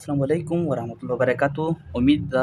Assalamualaikum warahmatullahi wabarakatuh. उम्मीद दा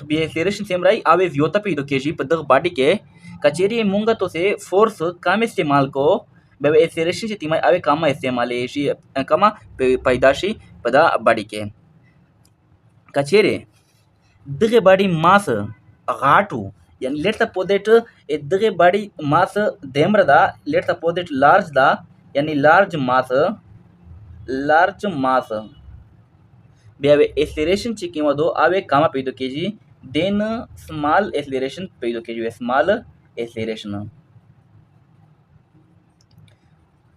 तो बे एक्सेलरेशन सेम रही आवे व्योता पे केजी पदक बाडी के कचेरी मूंगा तो से फोर्स काम इस्तेमाल को बे एक्सेलरेशन से तिमा आवे काम इस्तेमाल शी कमा पैदाशी पदा बाडी के कचेरी दगे बाडी मास घाटू यानी लेट सपोज दैट दगे बाडी मास देमरदा लेट सपोज दैट लार्ज दा यानी लार्ज मास बे आवे एक्सेलरेशन ची किंवा दो आवे कामा पैदो केजी देन स्मॉल एक्सेलरेशन पैदा कीजिए स्मॉल एक्सेलरेशन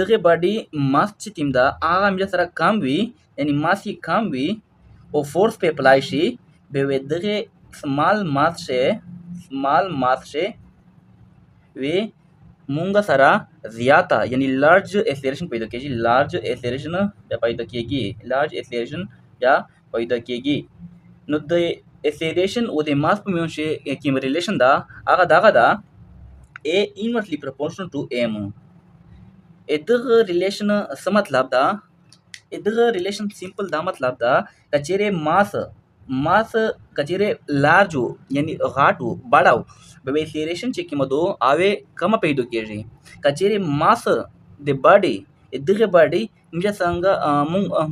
दगे बाडी मास ची तिमदा आगा मिजा सरा काम वी यानी मास की काम वी ओ फोर्स पे अप्लाई शी बेवे दगे स्मॉल मास से वे मूंगा सरा ज्यादा यानी लार्ज एक्सेलरेशन पैदा कीजिए लार्ज एक्सेलरेशन या पैदा कीजिए नो द एक्सेलरेशन ओ द मास पे मियोशे की रिलेशन दा आगा दा A inversely proportional to M एदग रिलेशन स मतलब दा एदग रिलेशन सिंपल दा मतलब दा कचेरे मास कचेरे लार्ज यानी घाटू बड़ाओ बे एक्सेलरेशन चे की मदो आवे कम पैदो केजी कचेरे मास द बॉडी एदग बॉडी मिजा संग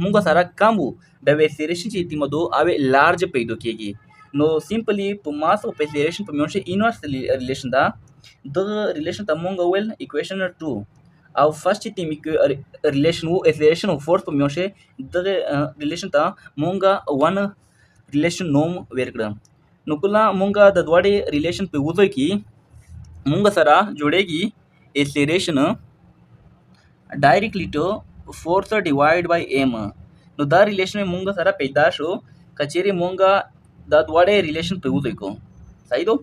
मुंगा सारा कामू बे एक्सेलरेशन चे तिमदो आवे लार्ज पैदो केगी नो सिंपली मास और एक्सेलरेशन पर मियोशे इनवर्स रिलेशन दा द रिलेशन तमंगा वेल इक्वेशन 2 और फर्स्ट टीम रिलेशन वो एक्सेलरेशन और फोर्स पर मियोशे द रिलेशन ता मंगा वन रिलेशन नोम वेरकड़ा नुकुला मंगा द द्वाड़े रिलेशन पे उदय की मंगा सरा जोड़ेगी acceleration directly to force divide by M नो द रिलेशन में मंगा सरा पैदाश हो कचेरी मंगा द द्वाड़े रिलेशन पे उदय को सही दो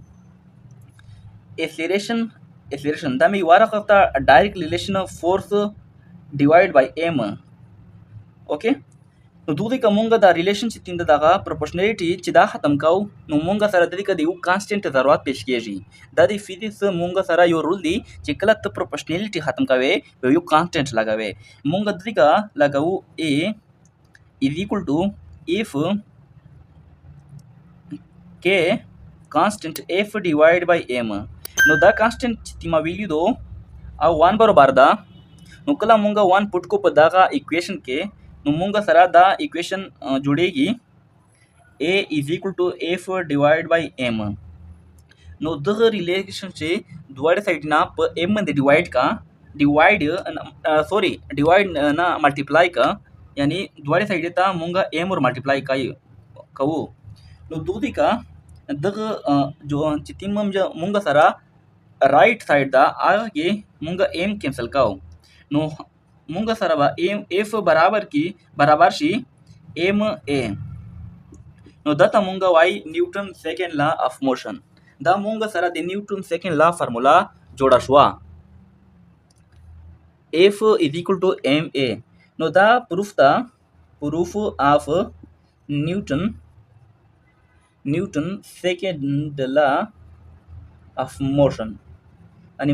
एक्सेलरेशन दा में वारा करता direct relation of force divide by M okay नो दूधी का मंगा दा रिलेशन चितिंदा दागा प्रोपोर्शनलिटी चिदा खत्म काउ नो मंगा सरा ददी का दिउ कांस्टेंट जरूरत पेश किएजी दादी फिजिक्स मंगा सरा यो रूल दी चिकलत प्रोपोर्शनलिटी खत्म कावे यो कांस्टेंट लगावे मंगा ददी का लगाऊ A is equal to if K constant F divide by M नो द कांस्टेंट तिमा वैल्यू दो आ 1 बरोबर दा नो कला मुंगा 1 पुट को पदा का इक्वेशन के नो मुंगा सरा दा इक्वेशन जुड़ेगी A is equal to F divide by M नो द रिलेशन से द्वारे साइड ना एम में डिवाइड ना मल्टीप्लाई का यानी द्वारे साइड ता मुंगा एम और मल्टीप्लाई का कवो नो दूधी का दग जो चितिम मुंगा सरा राइट साइड दा आगे मुंगा एम कैंसिल काओ नो मुंगा सरा बा एम एफ बराबर शी एम ए नो दता मुंगा वाई Newton second law of motion दा मुंगा सरा the Newton second law formula जोड़ा शुआ F is equal to M A नो दा proof of Newton second law of motion अनि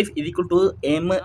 F is equal to ma.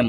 m،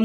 m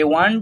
a1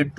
a2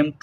m2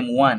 m1.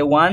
a1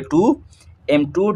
a2 m2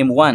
m1.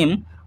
m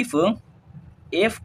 if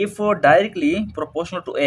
if directly proportional to a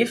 if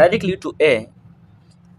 directly to a.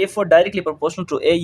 if directly proportional to a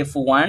f1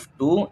f2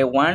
a1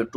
a2.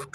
f2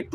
a2.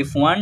f1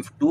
f2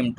m2.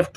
f2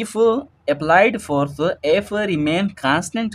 if applied force f remain constant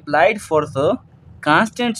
applied force constant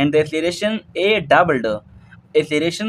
and the acceleration a doubled acceleration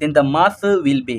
then the mass will be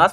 mass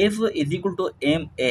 f is equal to ma.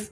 f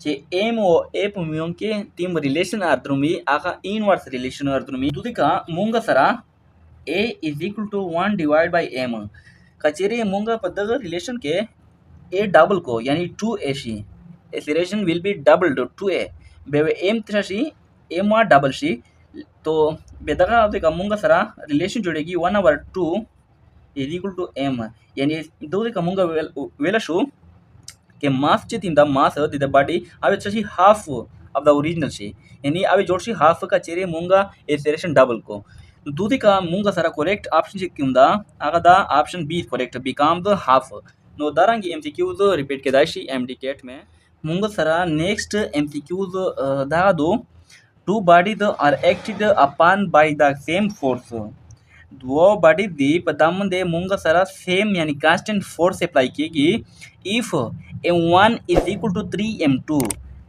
चे M O ए पुमियों के team relation अर्द्रुमी आका inverse relation अर्द्रुमी दुदिका मूंगा सरा a is equal to 1 divided by m कचेरी मूंगा पद्धग relation के a double को यानी 2a she acceleration will be double 2a बेवे m त्रशी m वा डबल शी तो बेदगा दुदिका मूंगा सरा relation जुड़ेगी 1/2 is equal to m यानी दुदिका मूंगा वेलशु के मास चे तीन दा मास द बॉडी अवे चशी हाफ ऑफ द ओरिजिनल शी यानी अवे जोड़शी हाफ का चेरे मूंगा एक्सेलरेशन डबल को दूधी का मूंगा सारा करेक्ट ऑप्शन चे किंदा आगा दा option B correct become the half नो दारंगी एमसीक्यूज रिपीट के दाशी एमडीकेट में मूंगा सारा नेक्स्ट एमसीक्यूज दा दो two bodies are acted upon by the same force दो बॉडी दी पदामुंदे मूंगा सारा सेम यानी कांस्टेंट फोर्स अप्लाई किएगी if m1 is equal to 3m2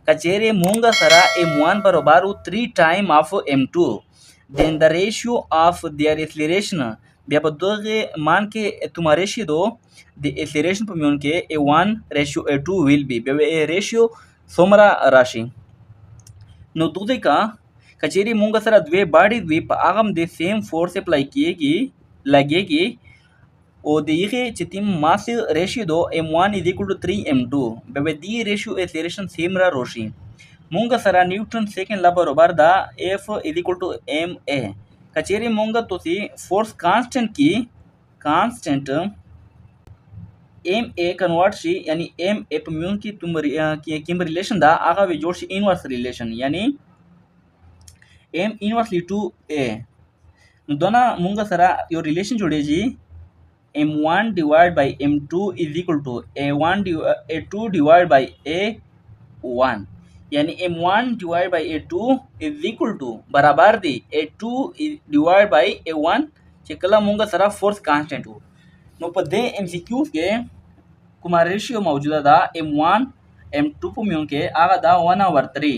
कचेरे मूंगा सरा m1 बराबर 3 time of m2 then the ratio of their acceleration बेबदोगे मान के तुम्हारे रेशियो दो the acceleration पर के a1 ratio a2 will be बेबे रेशियो सोमरा राशि नो दूसरे का कचेरी मूंगा सरा द्वे बॉडी द्वीप आगम दे सेम फोर्स अप्लाई किएगी लगेगी और देखिए चितिम मास रेशियो दो m1 is equal to 3m2 बेबे दी रेशियो एक्सेलरेशन सेम रा रोशी मूंगा सरा न्यूटन सेकंड ला बराबर दा f is equal to ma कचेरी मूंगा तो सी फोर्स कांस्टेंट की कांस्टेंट ma कन्वर्ट शी यानी m एप म्यून की तुम की किम रिलेशन दा आगा वे जोड़ शी इनवर्स रिलेशन यानी m इनवर्सली टू a दोना मूंगा सरा यो रिलेशन जोड़े जी m1 divided by m2 is equal to a2 divided by a1 यानी m1 divided by a2 is equal to बराबर दी a2 divided by a1 चिकला मूंगा सरा फोर्स कांस्टेंट हो नो पदे एमसीक्यू के कुमार रेशियो मौजूदा दा m1 m2 पुमियों के आगा दा 1/3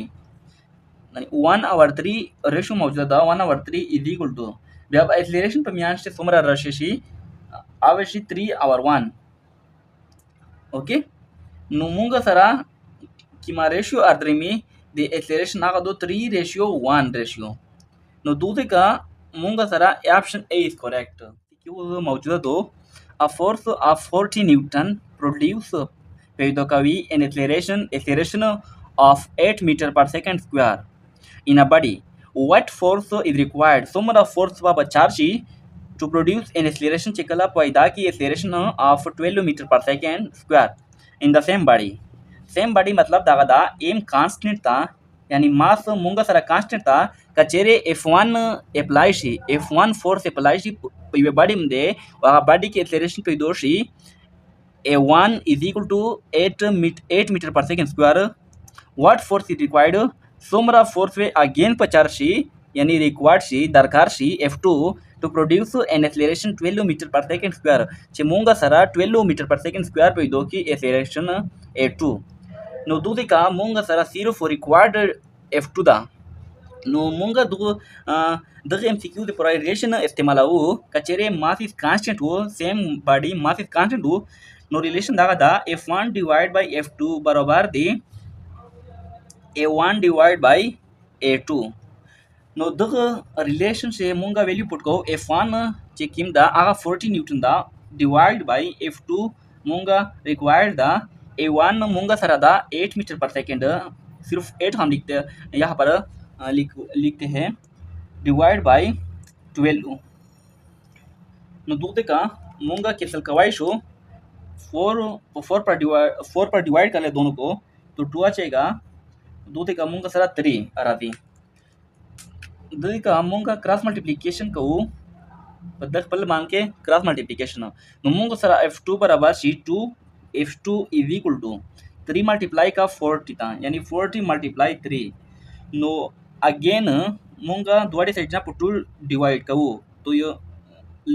यानी 1/3 रेशियो मौजूदा दा 1/3 is equal to जब एक्सेलरेशन पर मियान से सुमरा राशि आवेशी 3/1 ओके नो मूंगा सरा किमा रेशियो अर्द्रिमी द एक्सेलरेशन आगा दो 3:1 रेशियो नो दूसरे का मूंगा सरा ऑप्शन ए इज करेक्ट क्यों मौजूदा दो a force of 40 newton produce पेदोकावी an acceleration of 8 meter per second square in a body what force is required somara force Baba चार्जी to produce an acceleration चिकला पैदा की acceleration of 12 meter per second square in the same body मतलब दागदा m constant था यानी मास मूंगा सारा constant था कचेरे f1 apply she f1 force apply she पे body मध्ये वा बॉडी की acceleration पे दोशी a1 is equal to 8 meter per second square what force is required Somra force way again Pachar she यानी रिक्वायर्ड शी दरकार she f2 to produce an acceleration 12 meter per second square चिमूंगा सरा 12 meter per second square पे दो की acceleration a2 no दूसरी का मूंगा सरा 0 for required f2 दा नो मूंगा दो दग एमसीक्यू दे पूरा रिलेशन इस्तेमाल हो कचेरे मास इज कांस्टेंट हो same body mass is constant हो नो रिलेशन दा f1 divided by f2 बराबर दी a1 divided by a2 नो दग रिलेशन से मूंगा वैल्यू पुटको f1 चे किम दा आगा 40 न्यूटन दा डिवाइड बाय f2 मूंगा रिक्वायर्ड दा a1 मूंगा सरा दा 8 मीटर पर सेकंड सिर्फ 8 हम लिखते यहाँ पर लिखते हैं डिवाइड बाय 12 नो दूसरे का मूंगा कैंसिल करवाई शो 4 पर डिवाइड कर ले दोनों को तो 2 आ जाएगा दूसरे का मूंगा सरा 3 आराती दूसरी का मूंगा क्रॉस मल्टीप्लिकेशन को पद्धत पल मान के क्रॉस मल्टीप्लिकेशन मूंगा सरा f2 बराबर c2 f2 is equal to 3 multiply का 40 था यानी 40 मल्टीप्लाई 3 नो अगेन मूंगा द्वारे साइड ना 2 डिवाइड का तो ये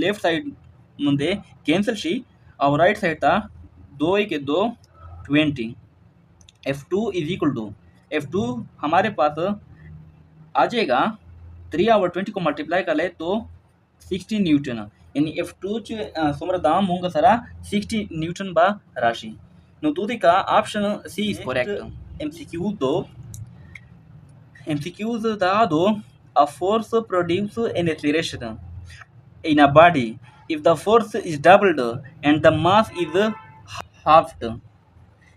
left side Munde cancel she और राइट साइड था 2 के 2 20 f2 is equal to f2 हमारे पास आ जाएगा 3/20 को मल्टीप्लाई कर ले तो 60 न्यूटन यानी f2 सोमरा दाम मूंगा सरा 60 न्यूटन बा राशि नो दूसरी का option C is correct MCQs dado a force produce an acceleration in a body if the force is doubled and the mass is halved,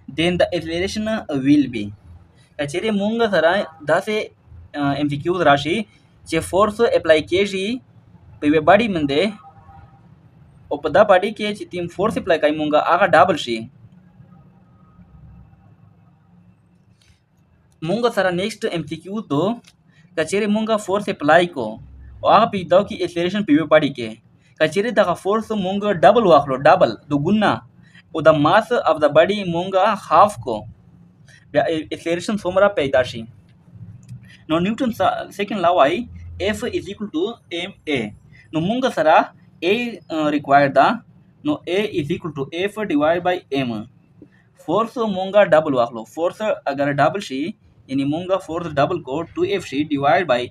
then the acceleration will be. Kacere munga sara dase MCQs rashi ce force apply keji pe body mende o pada body ke tim force apply kai munga aga double shi munga sara next MCQ do kachere munga force apply ko aga pi daw ki acceleration pe body ke kachere da force munga double waklo double dugunna o the mass of the body munga half ko acceleration somra peidashi no Newton second law ai F is equal to ma no munga sara a required da no a is equal to F divided by m force मूंगा double वाख लो force अगर double she यानी मूंगा force double को 2f she divide by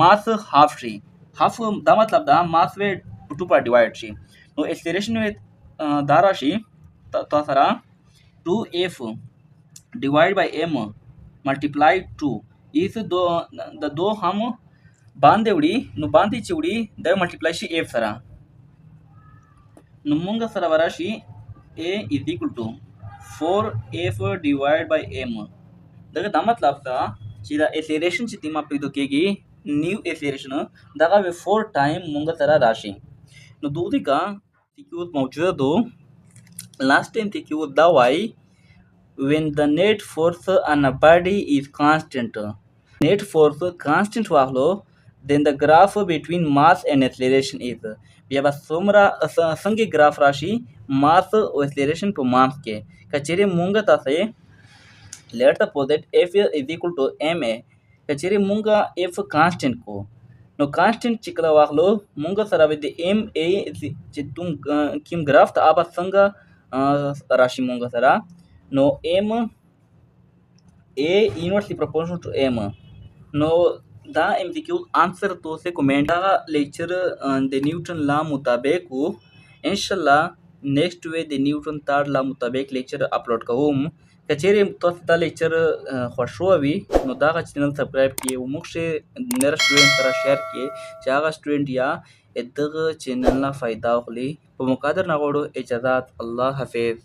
mass half she half दा मतलब दा मास वे 2 पर divide she तो एक्सेलरेशन में दारा शी तो सरा 2f divide by m multiply 2 इस दो हम बांधे उड़ी नु बांधी चिवड़ी द मल्टीप्लाई शी f सरा नु मूंगा सरा वरा she a is equal to 4f divided by m daga da matlab da chida acceleration chi tima pe do kegi new acceleration daga we 4 time munga tara rashi no dudi ka tq maujuda do last time tq da why when the net force on a body is constant net force constant wahlo then the graph between mass and acceleration is biaba somra sangi graph rashi mass acceleration to mass के कचेरी मूंगा तासे let suppose that f is equal to ma कचेरी मूंगा f constant को नो constant चिकला वाखलो मूंगा सरा विद ma चितुम किम ग्राफ ता आबा संगा राशि मूंगा सरा नो m a inversely proportional to m नो दा MCQ आंसर तो से कमेंट दा लेक्चर द न्यूटन ला मुताबिक इंशाल्लाह नेक्स्ट वे द न्यूटन तार ला मुताबिक लेक्चर अपलोड कहूम कचेरे तो दा लेक्चर खुशोवी नो दा चैनल सब्सक्राइब किए उमुक से नर स्टूडेंट तरह शेयर किए चागा स्टूडेंट या इदग चैनल ला फायदा होली मुकादर नगोड़ो इजाजत अल्लाह हाफिज।